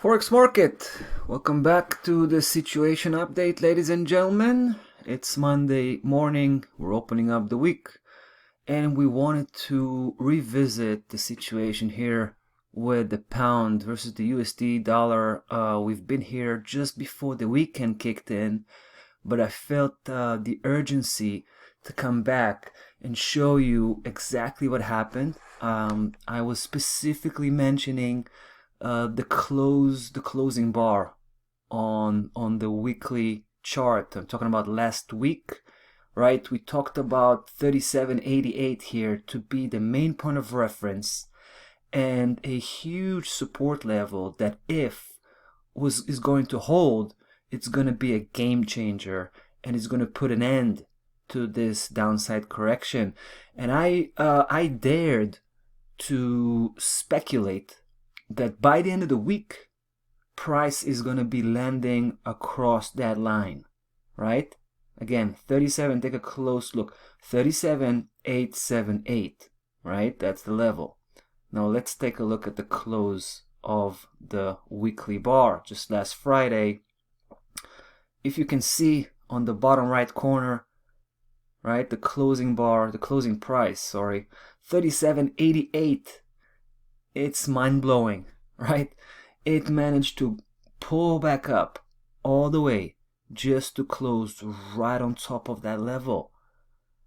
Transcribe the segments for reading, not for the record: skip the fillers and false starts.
Forex market, welcome back to the situation update, ladies and gentlemen. It's Monday morning, we're opening up the week, and we wanted to revisit the situation here with the pound versus the USD dollar. We've been here just before the weekend kicked in, but I felt the urgency to come back and show you exactly what happened. I was specifically mentioning the closing bar on the weekly chart. I'm talking about last week, right? We talked about 37.88 here to be the main point of reference and a huge support level that if is going to hold, it's going to be a game changer and it's going to put an end to this downside correction. And I dared to speculate that by the end of the week, price is going to be landing across that line, right? Again, 37, take a close look. 37,878, right? That's the level. Now let's take a look at the close of the weekly bar just last Friday. If you can see on the bottom right corner, right, the closing price, 37.88. It's mind-blowing, right? It managed to pull back up all the way just to close right on top of that level.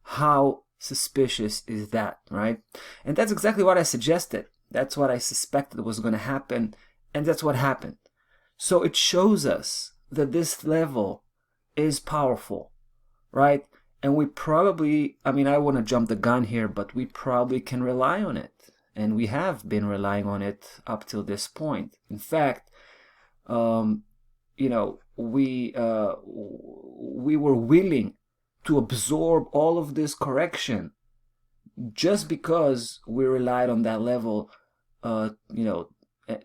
How suspicious is that, right? And that's exactly what I suggested. That's what I suspected was going to happen, and that's what happened. So it shows us that this level is powerful, right? And we probably, I want to jump the gun here, but we probably can rely on it. And we have been relying on it up till this point. In fact, we were willing to absorb all of this correction just because we relied on that level, to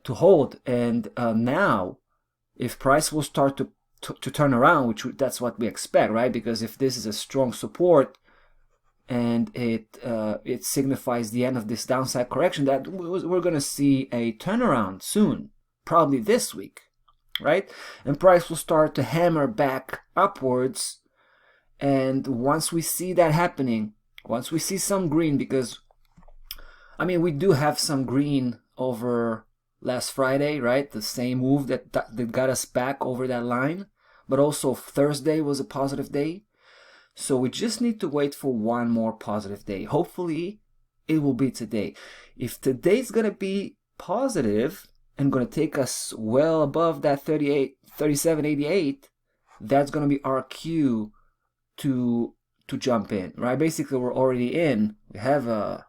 hold. And now, if price will start to turn around, that's what we expect, right? Because if this is a strong support, and it signifies the end of this downside correction, that we're going to see a turnaround soon, probably this week, right? And price will start to hammer back upwards. And once we see that happening, once we see some green, because we do have some green over last Friday, right? The same move that got us back over that line, but also Thursday was a positive day. So we just need to wait for one more positive day. Hopefully, it will be today. If today's going to be positive and going to take us well above that 37.88, that's going to be our cue to jump in, right? Basically, we're already in. We have a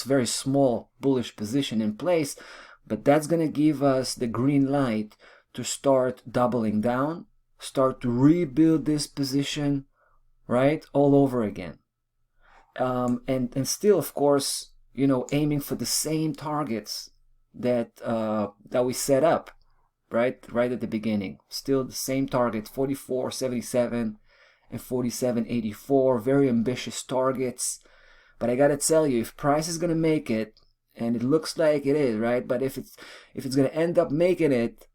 very small bullish position in place, but that's going to give us the green light to start doubling down, start to rebuild this position, right, all over again, and still, of course, aiming for the same targets that we set up, right at the beginning. Still the same target, 44.77 and 47.84. Very ambitious targets. But I gotta tell you, if price is gonna make it, and it looks like it is, right? But if it's gonna end up making it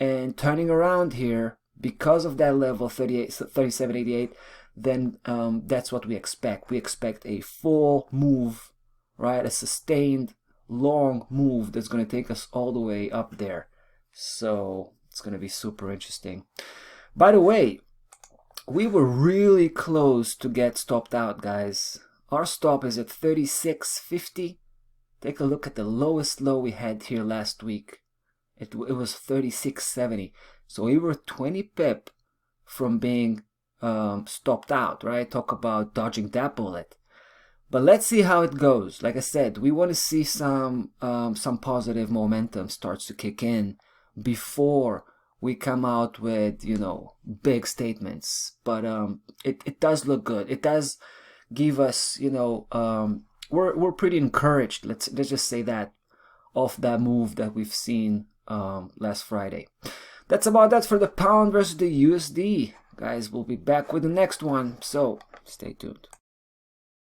and turning around here because of that level 37.88. then that's what we expect. We expect a full move, right? A sustained long move that's going to take us all the way up there. So it's going to be super interesting. By the way, we were really close to get stopped out, guys. Our stop is at 36.50. Take a look at the lowest low we had here last week. It was 36.70. So we were 20 pip from being stopped out, right? Talk about dodging that bullet. But let's see how it goes. Like I said, we want to see some positive momentum starts to kick in before we come out with big statements. But it does look good. It does give us we're pretty encouraged. Let's just say that, of that move that we've seen last Friday. That's about that for the pound versus the USD. Guys, we'll be back with the next one, so stay tuned.